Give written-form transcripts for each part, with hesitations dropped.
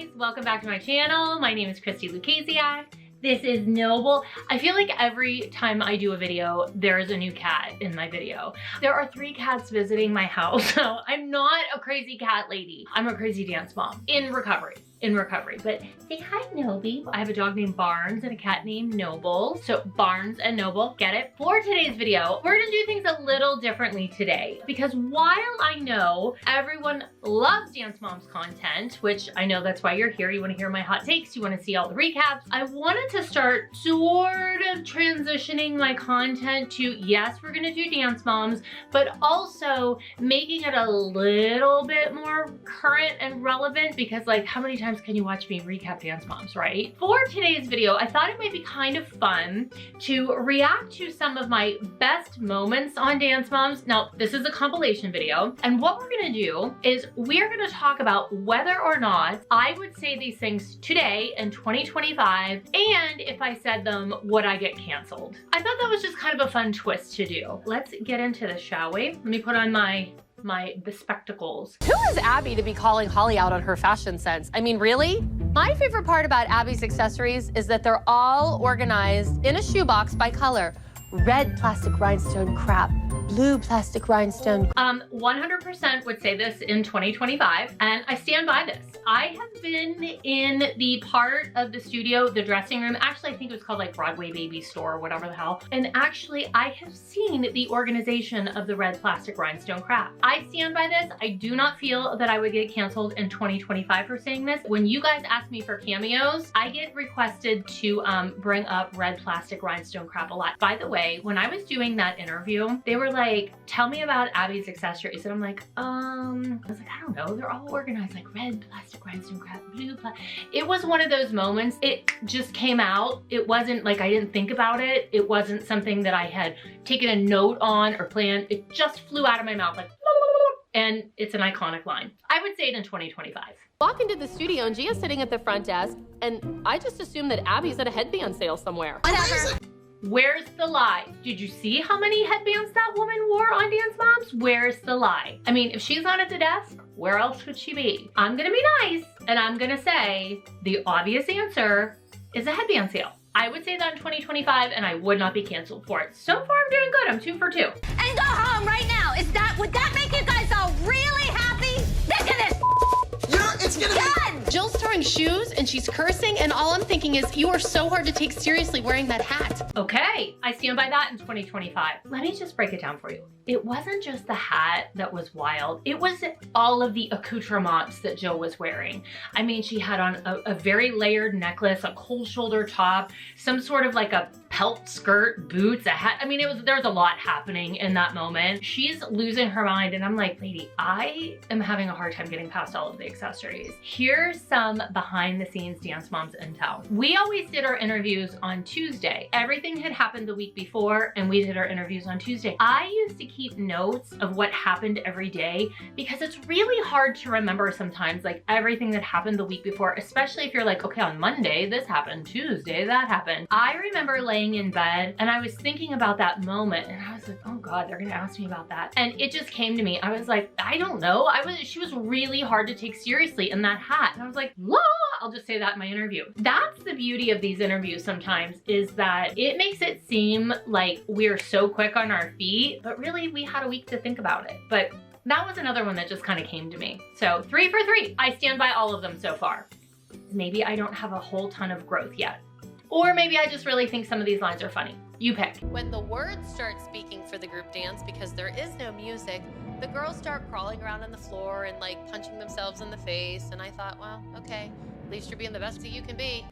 guys, welcome back to my channel. My name is Christi Lukasiak. This is Noble. I feel like every time I do a video, there's a new cat in my video. There are 3 cats visiting my house, so I'm not a crazy cat lady. I'm a crazy dance mom in recovery. But say hi, Noby. I have a dog named Barnes and a cat named Noble. So Barnes and Noble, get it? For today's video, we're gonna do things a little differently today because while I know everyone loves Dance Moms content, which I know that's why you're here, you wanna hear my hot takes, you wanna see all the recaps, I wanted to start sort of transitioning my content to, yes, we're gonna do Dance Moms, but also making it a little bit more current and relevant because like how many times can you watch me recap Dance Moms, right? For today's video, I thought it might be kind of fun to react to some of my best moments on Dance Moms. Now, this is a compilation video, and what we're gonna do is we're gonna talk about whether or not I would say these things today in 2025, and if I said them, would I get canceled? I thought that was just kind of a fun twist to do. Let's get into this, shall we? Let me put on my bespectacles. Who is Abby to be calling Holly out on her fashion sense? I mean, really? My favorite part about Abby's accessories is that they're all organized in a shoebox by color. Red plastic rhinestone crap, blue plastic rhinestone. 100% would say this in 2025, and I stand by this. I have been in the part of the studio, the dressing room, actually I think it was called like Broadway Baby Store or whatever the hell, and actually I have seen the organization of the red plastic rhinestone crap. I stand by this. I do not feel that I would get canceled in 2025 for saying this. When you guys ask me for cameos, I get requested to bring up red plastic rhinestone crap a lot. By the way, when I was doing that interview, they were like, tell me about Abby's accessories. And I'm like, I was like, I don't know. They're all organized like red plastic rhinestone crap, blue plastic. It was one of those moments. It just came out. It wasn't like I didn't think about it. It wasn't something that I had taken a note on or planned. It just flew out of my mouth like, and it's an iconic line. I would say it in 2025. Walk into the studio and Gia's sitting at the front desk, and I just assumed that Abby's at a headband sale somewhere. Whatever. Where's the lie? Did you see how many headbands that woman wore on Dance Moms? Where's the lie? I mean, if she's not at the desk, where else would she be? I'm gonna be nice, and I'm gonna say the obvious answer is a headband sale. I would say that in 2025, and I would not be canceled for it. So far, I'm doing good. I'm 2 for 2. And go home right now. Would that make you guys all really happy? Look at this. It's gonna be Jill's throwing shoes and she's cursing, and all I'm thinking is you are so hard to take seriously wearing that hat. Okay, I stand by that in 2025. Let me just break it down for you. It wasn't just the hat that was wild. It was all of the accoutrements that Jill was wearing. I mean, she had on a very layered necklace, a cold shoulder top, some sort of like a pelt skirt, boots, a hat. I mean, there was a lot happening in that moment. She's losing her mind, and I'm like, lady, I am having a hard time getting past all of the accessories. Here's some behind the scenes Dance Moms intel. We always did our interviews on Tuesday. Everything had happened the week before, and we did our interviews on Tuesday. I used to keep notes of what happened every day because it's really hard to remember sometimes, like everything that happened the week before, especially if you're like, okay, on Monday, this happened, Tuesday, that happened. I remember laying in bed and I was thinking about that moment, and I was like, oh God, they're gonna ask me about that. And it just came to me. I was like, I don't know. She was really hard to take seriously in that hat. And I was like, la, I'll just say that in my interview. That's the beauty of these interviews sometimes, is that it makes it seem like we're so quick on our feet, but really we had a week to think about it. But that was another one that just kind of came to me. So 3 for 3. I stand by all of them so far. Maybe I don't have a whole ton of growth yet. Or maybe I just really think some of these lines are funny. You pick. When the words start speaking for the group dance, because there is no music, the girls start crawling around on the floor and like punching themselves in the face. And I thought, well, okay, at least you're being the best that you can be.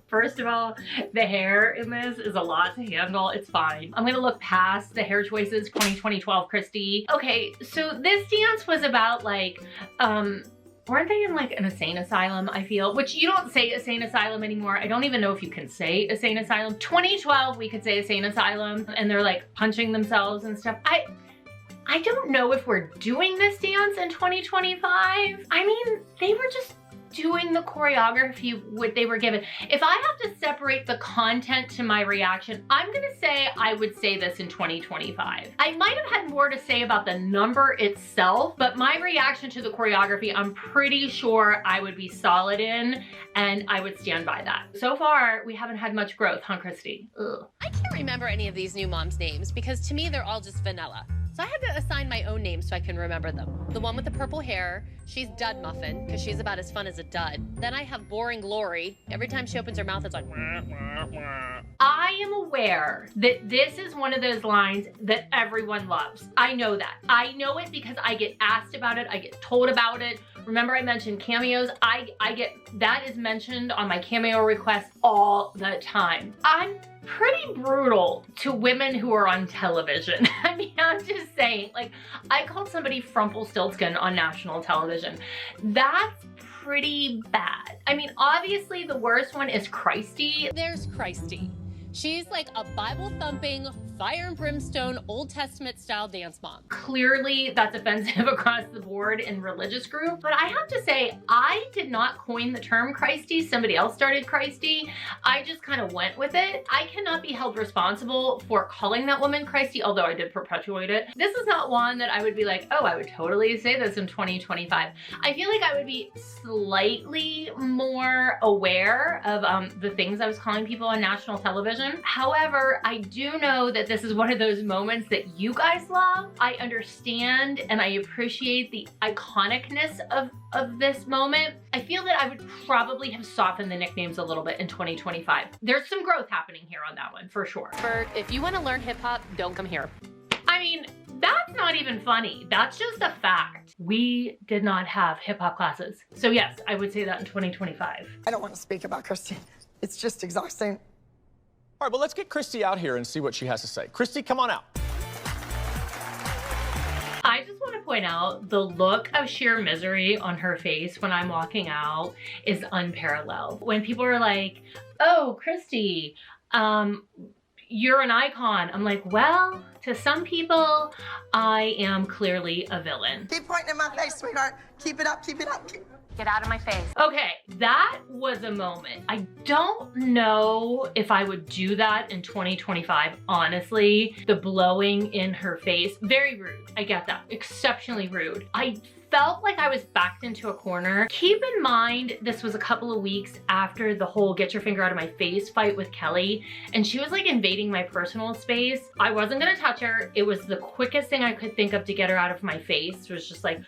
First of all, the hair in this is a lot to handle. It's fine. I'm gonna look past the hair choices, 2012 Christi. Okay, so this dance was about like, weren't they in like an insane asylum, I feel? Which you don't say insane asylum anymore. I don't even know if you can say insane asylum. 2012, we could say insane asylum, and they're like punching themselves and stuff. I don't know if we're doing this dance in 2025. I mean, they were just doing the choreography what they were given. If I have to separate the content to my reaction, I'm gonna say I would say this in 2025. I might have had more to say about the number itself, but my reaction to the choreography, I'm pretty sure I would be solid in, and I would stand by that. So far, we haven't had much growth, huh, Christi? Ugh. I can't remember any of these new moms' names because to me, they're all just vanilla. So I had to assign my own names so I can remember them. The one with the purple hair, she's Dud Muffin, because she's about as fun as a dud. Then I have Boring Glory. Every time she opens her mouth, it's like, wah, wah, wah. I am aware that this is one of those lines that everyone loves. I know that. I know it because I get asked about it, I get told about it. Remember I mentioned cameos? I get, that is mentioned on my cameo requests all the time. I'm pretty brutal to women who are on television. I mean, I'm just saying, like, I called somebody Frumpelstiltskin on national television. That's pretty bad. I mean, obviously the worst one is Christi. There's Christi. She's like a Bible-thumping, fire and brimstone, Old Testament style dance mom. Clearly that's offensive across the board in religious group, but I have to say, I did not coin the term Christi. Somebody else started Christi. I just kind of went with it. I cannot be held responsible for calling that woman Christi, although I did perpetuate it. This is not one that I would be like, oh, I would totally say this in 2025. I feel like I would be slightly more aware of the things I was calling people on national television. However, I do know that this is one of those moments that you guys love. I understand and I appreciate the iconicness of this moment. I feel that I would probably have softened the nicknames a little bit in 2025. There's some growth happening here on that one, for sure. If you want to learn hip hop, don't come here. I mean, that's not even funny. That's just a fact. We did not have hip hop classes. So yes, I would say that in 2025. I don't want to speak about Christi. It's just exhausting. All right, well, let's get Christi out here and see what she has to say. Christi, come on out. I just want to point out the look of sheer misery on her face when I'm walking out is unparalleled. When people are like, oh, Christi, you're an icon. I'm like, well, to some people, I am clearly a villain. Keep pointing in my face, sweetheart. Keep it up, keep it up. Get out of my face. Okay, that was a moment. I don't know if I would do that in 2025, honestly. The blowing in her face, very rude. I get that, exceptionally rude. I felt like I was backed into a corner. Keep in mind, this was a couple of weeks after the whole get your finger out of my face fight with Kelly, and she was like invading my personal space. I wasn't gonna touch her. It was the quickest thing I could think of to get her out of my face. It was just like,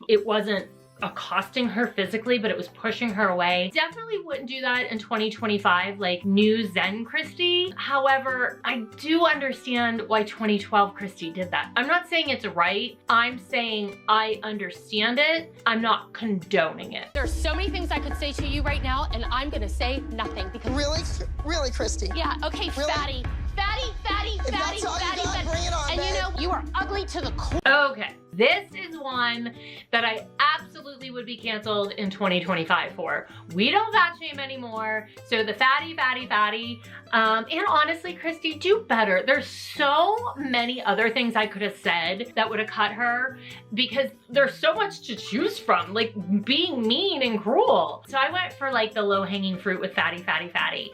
it wasn't accosting her physically, but it was pushing her away. Definitely wouldn't do that in 2025, like new Zen Christi. However, I do understand why 2012 Christi did that. I'm not saying it's right. I'm saying I understand it. I'm not condoning it. There's so many things I could say to you right now, and I'm gonna say nothing because— Really? Really, Christi? Yeah, okay, Really? fatty. Fatty, fatty, If fatty, that's all you fatty, got, fatty. bring it on, And you babe. know, you are ugly to the core. Okay, this is one that I absolutely would be canceled in 2025 for. We don't fat shame anymore, so the fatty, fatty, fatty. And honestly, Christi, do better. There's so many other things I could have said that would have cut her because there's so much to choose from, like being mean and cruel. So I went for like the low-hanging fruit with fatty, fatty, fatty.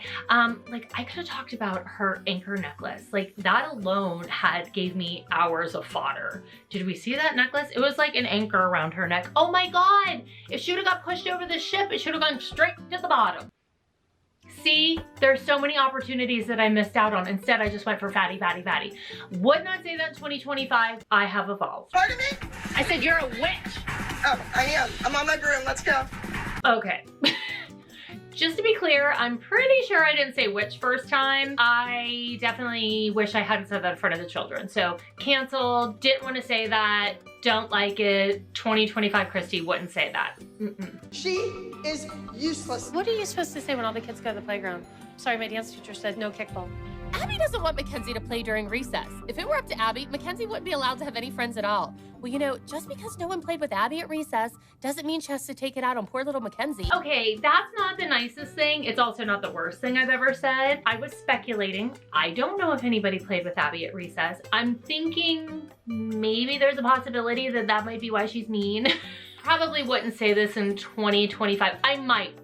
Like I could have talked about her anchor necklace. Like that alone gave me hours of fodder. Did we see that necklace? It was like an anchor around her neck. Oh my God, if she would have got pushed over the ship, it should have gone straight to the bottom. See, there's so many opportunities that I missed out on. Instead, I just went for fatty, fatty, fatty. Would not say that in 2025. I have evolved. Pardon me? I said, you're a witch. Oh, I am. I'm on my broom. Let's go. Okay. Just to be clear, I'm pretty sure I didn't say witch first time. I definitely wish I hadn't said that in front of the children. So canceled, didn't want to say that, don't like it. 2025 Christi wouldn't say that. She is useless. What are you supposed to say when all the kids go to the playground? Sorry, my dance teacher said no kickball. Abby doesn't want Mackenzie to play during recess. If it were up to Abby, Mackenzie wouldn't be allowed to have any friends at all. Well, you know, just because no one played with Abby at recess doesn't mean she has to take it out on poor little Mackenzie. Okay, that's not the nicest thing. It's also not the worst thing I've ever said. I was speculating. I don't know if anybody played with Abby at recess. I'm thinking maybe there's a possibility that that might be why she's mean. probably wouldn't say this in 2025. I might.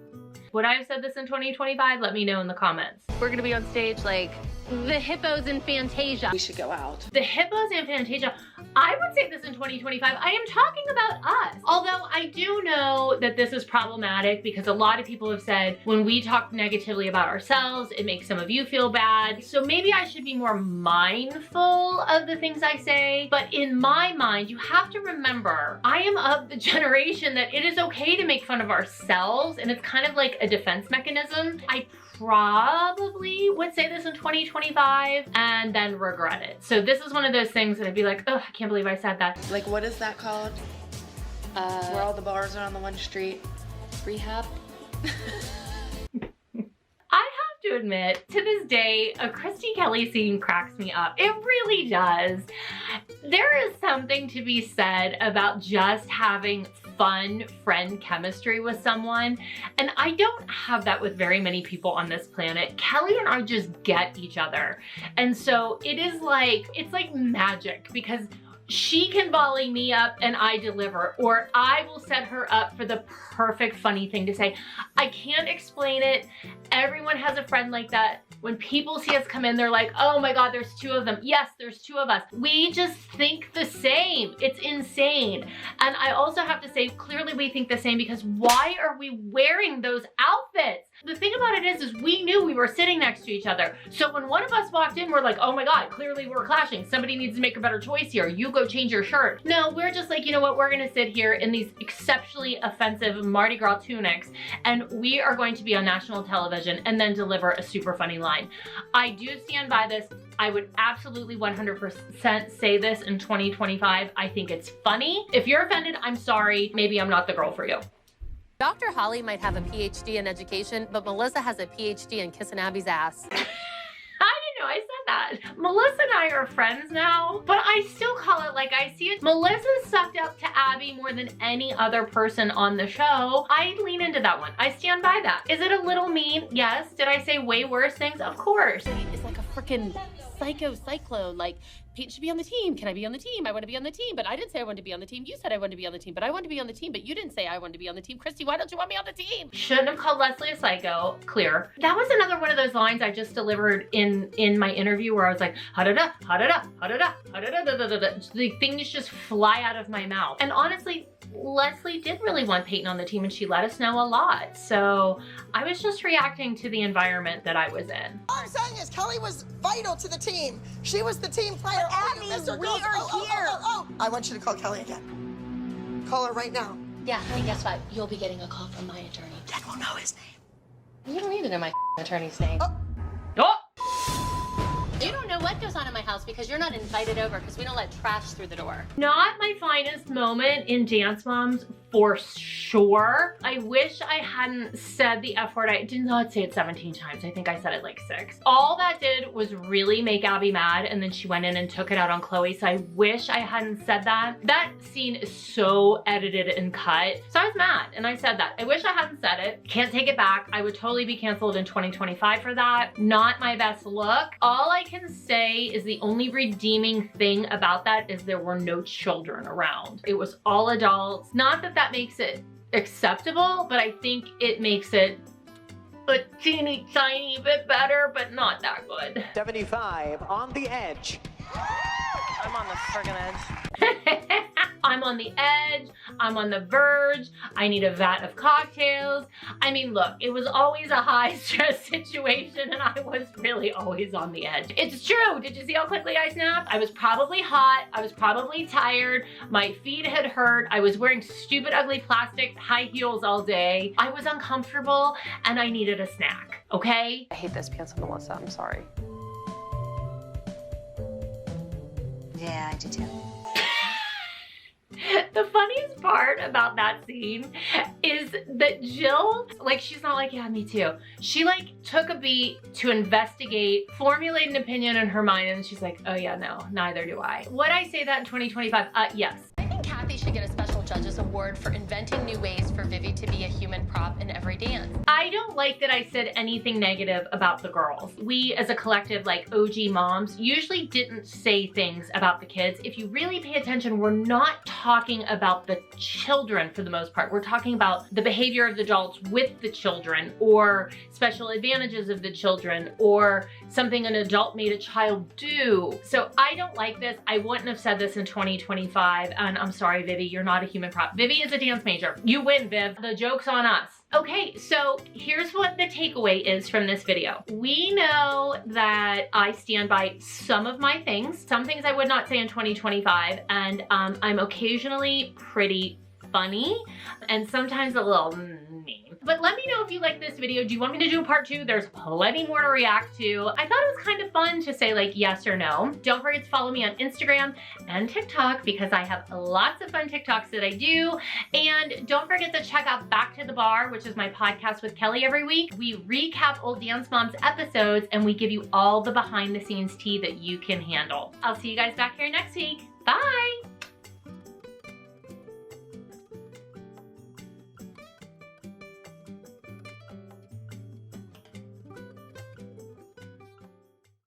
Would I have said this in 2025? Let me know in the comments. We're gonna be on stage like the hippos in Fantasia. We should go out. The hippos in Fantasia. I would say this in 2025. I am talking about us. Although I do know that this is problematic because a lot of people have said when we talk negatively about ourselves, it makes some of you feel bad. So maybe I should be more mindful of the things I say. But in my mind, you have to remember, I am of the generation that it is okay to make fun of ourselves, and it's kind of like a defense mechanism. I probably would say this in 2025 and then regret it. So this is one of those things that I'd be like, oh, I can't believe I said that. Like, what is that called? Where all the bars are on the one street? Rehab. I have to admit, to this day, a Christi Kelly scene cracks me up. It really does. There is something to be said about just having fun friend chemistry with someone, and I don't have that with very many people on this planet. Kelly and I just get each other, and so it is like, it's like magic because she can volley me up and I deliver, or I will set her up for the perfect funny thing to say. I can't explain it. Everyone has a friend like that. When people see us come in, they're like, oh my God, there's two of them. Yes, there's two of us. We just think the same. It's insane. And I also have to say, clearly we think the same because why are we wearing those outfits? The thing about it is we knew we were sitting next to each other. So when one of us walked in, we're like, oh my God, clearly we're clashing. Somebody needs to make a better choice here. You go change your shirt. No, we're just like, you know what? We're gonna sit here in these exceptionally offensive Mardi Gras tunics and we are going to be on national television and then deliver a super funny line. I do stand by this. I would absolutely 100% say this in 2025. I think it's funny. If you're offended, I'm sorry. Maybe I'm not the girl for you. Dr. Holly might have a PhD in education, but Melissa has a PhD in kissing Abby's ass. I didn't know I said that. Melissa and I are friends now, but I still call it like I see it. Melissa sucked up to Abby more than any other person on the show. I lean into that one. I stand by that. Is it a little mean? Yes. Did I say way worse things? Of course. It's like a freaking psycho cyclone. Like, Pete should be on the team. Can I be on the team? I want to be on the team, but I didn't say I wanted to be on the team. You said I wanted to be on the team, but I wanted to be on the team, but you didn't say I wanted to be on the team. Christi, why don't you want me on the team? Shouldn't have called Leslie a psycho. Clear. That was another one of those lines I just delivered in my interview where I was like, ha-da-da, ha-da-da, ha-da-da, ha-da-da-da-da-da. The things just fly out of my mouth. And honestly, Leslie did really want Peyton on the team and she let us know a lot. So I was just reacting to the environment that I was in. All I'm saying is Kelly was vital to the team. She was the team player. Abby, we are here. I want you to call Kelly again. Call her right now. Yeah, and guess what? You'll be getting a call from my attorney. Dad won't know his name. You don't need to know my attorney's name. Oh! You don't know what goes on in my house because you're not invited over because we don't let trash through the door. Not my finest moment in Dance Moms, for sure. I wish I hadn't said the F word. I did not say it 17 times. I think I said it like 6. All that did was really make Abby mad, and then she went in and took it out on Chloe, so I wish I hadn't said that. That scene is so edited and cut. So I was mad, and I said that. I wish I hadn't said it. Can't take it back. I would totally be canceled in 2025 for that. Not my best look. All I can say is the only redeeming thing about that is there were no children around. It was all adults. Not that that makes it acceptable, but I think it makes it a teeny tiny bit better, but not that good. 75 on the edge. I'm on the friggin' edge. I'm on the edge. I'm on the verge. I need a vat of cocktails. I mean, look, it was always a high stress situation and I was really always on the edge. It's true. Did you see how quickly I snapped? I was probably hot. I was probably tired. My feet had hurt. I was wearing stupid, ugly plastic high heels all day. I was uncomfortable and I needed a snack, okay? I hate those pants on Melissa. I'm sorry. Yeah, I do too. The funniest part about that scene is that Jill, like, she's not like, yeah, me too. She like took a beat to investigate, formulate an opinion in her mind, and she's like, oh yeah, no, neither do I. Would I say that in 2025? Yes. I think Kathy should get a special Judges Award for inventing new ways for Vivi to be a human prop in every dance. I don't like that I said anything negative about the girls. We as a collective, like OG moms, usually didn't say things about the kids. If you really pay attention, we're not talking about the children for the most part. We're talking about the behavior of the adults with the children, or special advantages of the children, or something an adult made a child do. So I don't like this. I wouldn't have said this in 2025, and I'm sorry, Vivi, you're not a human prop. Vivi is a dance major. You win, Viv. The joke's on us. Okay, so here's what the takeaway is from this video. We know that I stand by some of my things. Some things I would not say in 2025, and I'm occasionally pretty funny and sometimes a little mean. But let me know if you like this video. Do you want me to do a part 2? There's plenty more to react to. I thought it was kind of fun to say like yes or no. Don't forget to follow me on Instagram and TikTok because I have lots of fun TikToks that I do. And don't forget to check out Back to the Bar, which is my podcast with Kelly every week. We recap old Dance Moms episodes and we give you all the behind the scenes tea that you can handle. I'll see you guys back here next week. Bye.